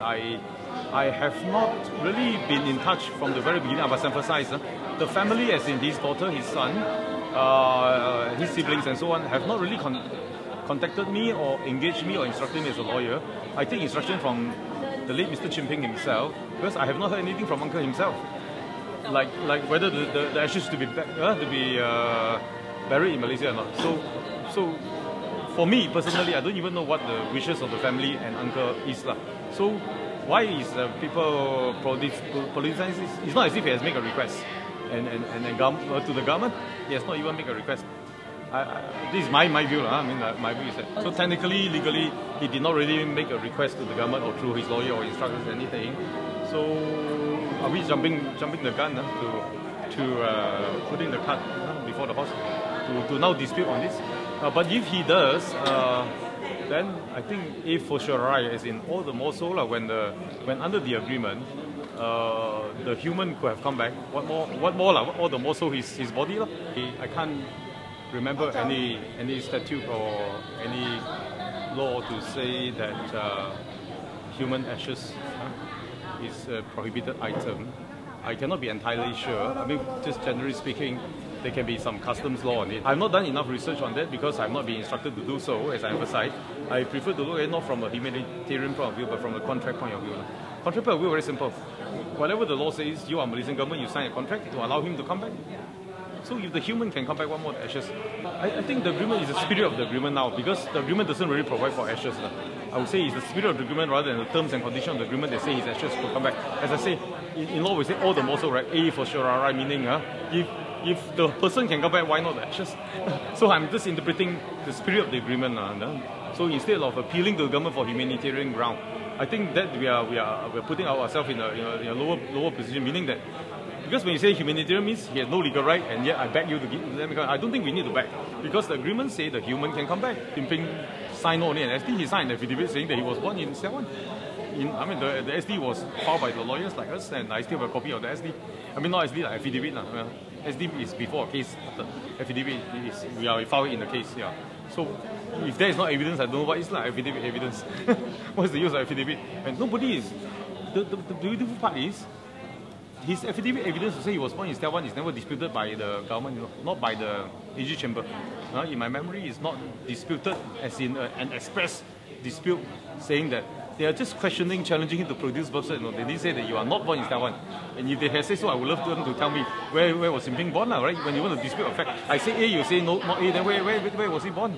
I have not really been in touch from the very beginning. I must emphasize the family, as in his daughter, his son, his siblings and so on, have not really contacted me or engaged me or instructed me as a lawyer. I take instruction from the late Mr. Chin Peng himself, because I have not heard anything from Uncle himself, like whether the ashes to be buried in Malaysia or not. So for me personally, I don't even know what the wishes of the family and Uncle is lah. So why is people politicize this? It's not as if he has made a request, and to the government, he has not even made a request. This is my view. I mean, my view is that. So technically, legally, he did not really make a request to the government or through his lawyer or instructors or anything. So are we jumping the gun to putting the cart before the horse to now dispute on this? But if he does, then I think if for sure, right, as in all the more so when under the agreement, the human could have come back. What more all the more so his body lah. I can't remember any statute or any law to say that human ashes is a prohibited item. I cannot be entirely sure. I mean, just generally speaking, there can be some customs law on it. I've not done enough research on that because I've not been instructed to do so, as I emphasized. I prefer to look at it not from a humanitarian point of view, but from a contract point of view. Contract point of view, very simple. Whatever the law says, you are Malaysian government, you sign a contract to allow him to come back. So if the human can come back, what more ashes? I think the agreement is the spirit of the agreement now, because the agreement doesn't really provide for ashes. I would say it's the spirit of the agreement rather than the terms and conditions of the agreement that say his ashes could come back. As I say, in law we say all the more so, right? A for sure, right? Meaning, if the person can come back, why not the ashes? So I'm just interpreting the spirit of the agreement. So instead of appealing to the government for humanitarian ground, I think that we're putting ourselves in a lower position, meaning that because when you say humanitarian means he has no legal right, and yet I beg you to give them. I don't think we need to beg, because the agreement say the human can come back. Chin Peng signed on it, and SD he signed an affidavit saying that he was born in Taiwan. I mean, the SD was filed by the lawyers like us, and I still have a copy of the SD. I mean, not SD, like affidavit. SD is before a case. The affidavit is we file it in the case. Yeah. So if there is no evidence, I don't know what is like affidavit evidence. What's the use of affidavit? And nobody is. The beautiful part is, his affidavit evidence to say he was born in Taiwan is never disputed by the government, not by the AG chamber. In my memory, it's not disputed as in an express dispute saying that they are just questioning, challenging him to produce birth cert. They didn't say that you are not born in Taiwan. And if they had said so, I would love them to tell me where was Chin Peng born, right? When you want to dispute a fact, I say A, you say no, not A, then where was he born?